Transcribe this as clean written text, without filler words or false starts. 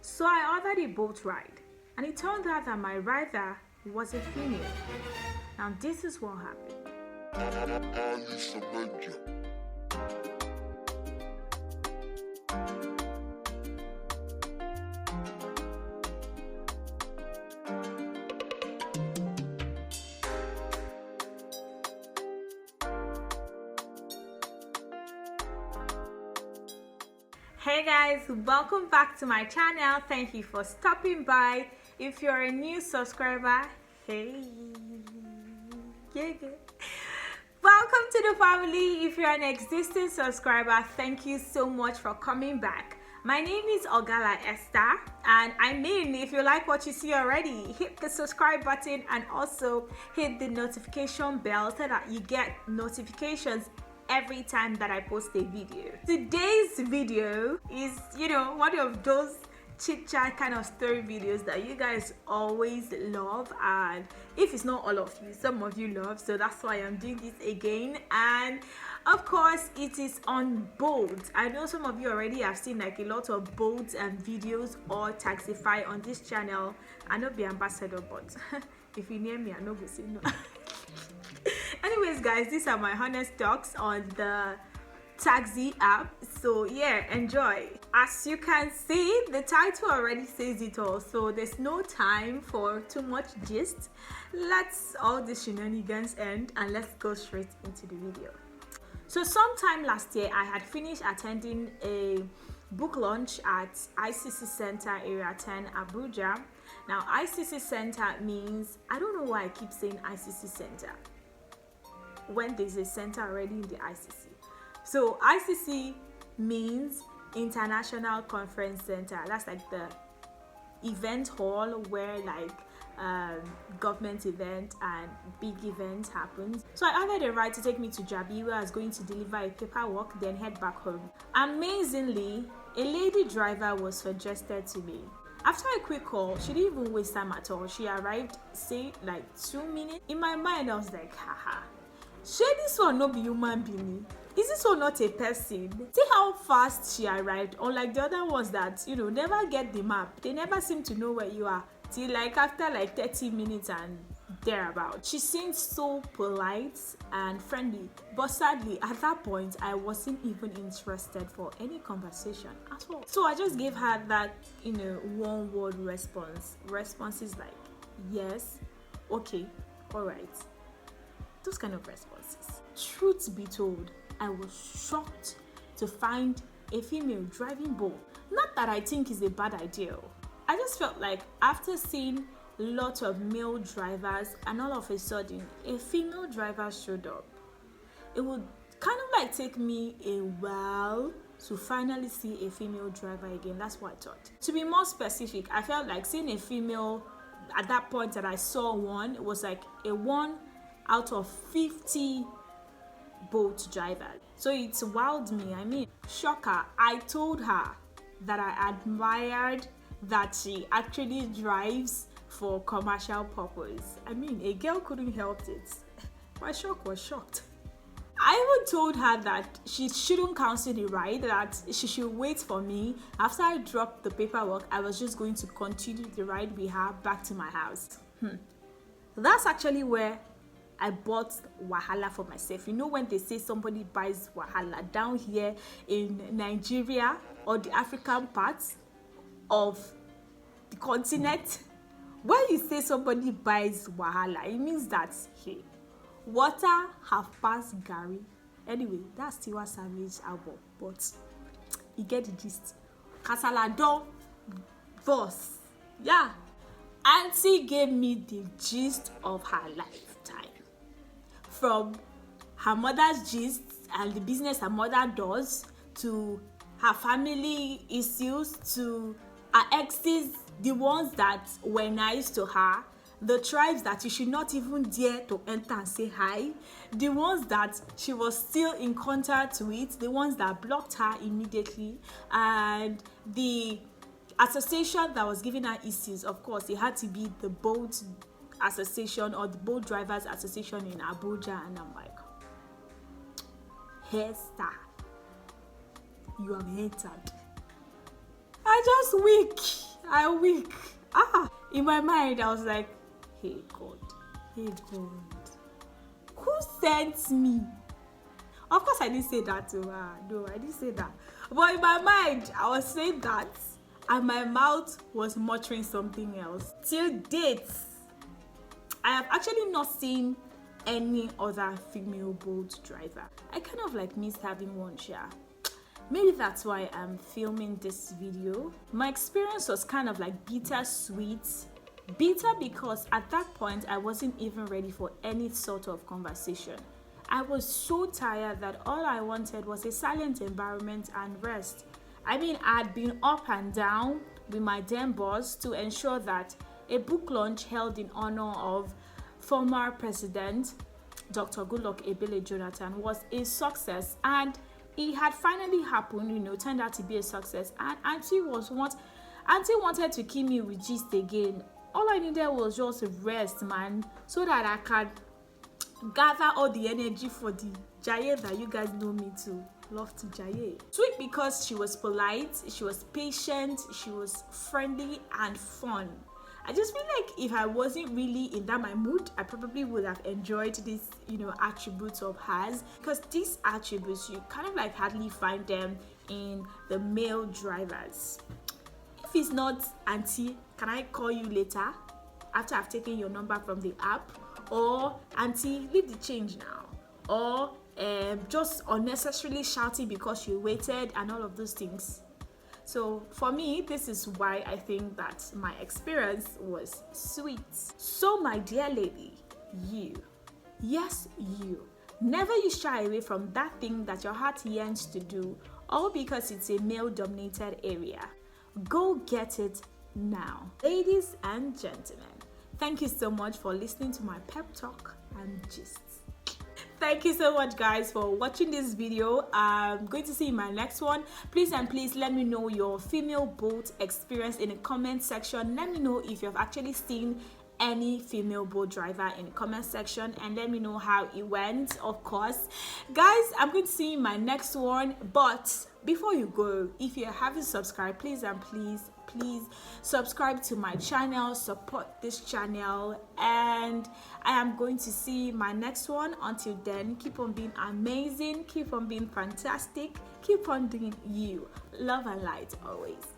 So I ordered a boat ride, and it turned out that my rider was a female. Now this is what happened. Hey guys, welcome back to my channel. Thank you for stopping by. If you're a new subscriber, hey, welcome to the family. If you're an existing subscriber, thank you so much for coming back. My name is Ogala Esther, and if you like what you see already, hit the subscribe button and also hit the notification bell so that you get notifications every time that I post a video. Today's video is, one of those chit chat kind of story videos that you guys always love, and if it's not all of you, some of you love, so that's why I'm doing this again. And of course, it is on boats. I know some of you already have seen like a lot of boats and videos or Taxify on this channel. I know be ambassador, but if you near me, I know go say no. Anyways guys, these are my honest talks on the Taxi app, so yeah, enjoy. As you can see, the title already says it all, so there's no time for too much gist. Let's all the shenanigans end and let's go straight into the video. So sometime last year, I had finished attending a book launch at ICC Center Area 10 Abuja. Now ICC Center means, I don't know why I keep saying ICC Center when there's a center already in the ICC. So ICC means International Conference Center. That's like the event hall where like government event and big events happens. So I ordered a ride to take me to Jabi, where I was going to deliver a paperwork, then head back home. Amazingly, a lady driver was suggested to me. After a quick call, she didn't even waste time at all. She arrived, say like 2 minutes. In my mind, I was like, haha. Shey this one no be human being? Is this one not a person? See how fast she arrived, unlike the other ones that never get the map. They never seem to know where you are till like after like 30 minutes and thereabout. She seemed so polite and friendly, but sadly at that point I wasn't even interested for any conversation at all. So I just gave her that one word response. Responses like yes, okay, all right. Those kind of responses. Truth be told, I was shocked to find a female driving boat. Not that I think it's a bad idea. I just felt like after seeing lots of male drivers and all of a sudden a female driver showed up, it would kind of like take me a while to finally see a female driver again. That's what I thought. To be more specific, I felt like seeing a female at that point that I saw one, it was like a 1 out of 50 boat drivers. So it wowed me. Shocker. I told her that I admired that she actually drives for commercial purpose. A girl couldn't help it. My shock was shocked. I even told her that she shouldn't cancel the ride, that she should wait for me. After I dropped the paperwork, I was just going to continue the ride with her back to my house. That's actually where I bought wahala for myself. When they say somebody buys wahala down here in Nigeria or the African parts of the continent, when you say somebody buys wahala, it means that hey, water have passed Gary. Anyway, that's Tiwa Savage album, but you get the gist. Kasalado boss, yeah. Auntie gave me the gist of her lifetime. From her mother's gist and the business her mother does, to her family issues, to her exes, the ones that were nice to her, the tribes that you should not even dare to enter and say hi, the ones that she was still in contact with, the ones that blocked her immediately, and the association that was giving her issues. Of course, it had to be the boat association or the boat drivers association in Abuja. And I'm like, Esther, you have entered. I just weak. I weak. In my mind, I was like, hey God, who sent me? Of course, I didn't say that to her. No, I didn't say that. But in my mind, I was saying that, and my mouth was muttering something else. Till date, I have actually not seen any other female boat driver. I kind of like missed having one, yeah. Maybe that's why I'm filming this video. My experience was kind of like bittersweet. Bitter because at that point, I wasn't even ready for any sort of conversation. I was so tired that all I wanted was a silent environment and rest. I mean, I had been up and down with my damn boss to ensure that a book launch held in honor of former President Dr. Goodluck Ebele Jonathan was a success, and it had finally happened, turned out to be a success. And Auntie wanted to kill me with gist again. All I needed was just rest, man, so that I could gather all the energy for the jaye that you guys know me to love to jaye. Sweet because she was polite, she was patient, she was friendly and fun. I just feel like if I wasn't really in my mood, I probably would have enjoyed these, attributes of hers, because these attributes, you kind of like hardly find them in the male drivers. If it's not, Auntie, can I call you later after I've taken your number from the app? Or, Auntie, leave the change now. Or just unnecessarily shouting because you waited and all of those things. So for me, this is why I think that my experience was sweet. So my dear lady, you, yes you, never you shy away from that thing that your heart yearns to do, all because it's a male-dominated area. Go get it now. Ladies and gentlemen, thank you so much for listening to my pep talk and gist. Thank you so much, guys, for watching this video. I'm going to see you in my next one. Please and please let me know your female boat experience in the comment section. Let me know if you've actually seen any female boat driver in the comment section, and let me know how it went, of course. Guys, I'm going to see you in my next one, but before you go, if you haven't subscribed, please and please subscribe to my channel, support this channel, and I am going to see my next one. Until then, keep on being amazing, keep on being fantastic, keep on doing you. Love and light always.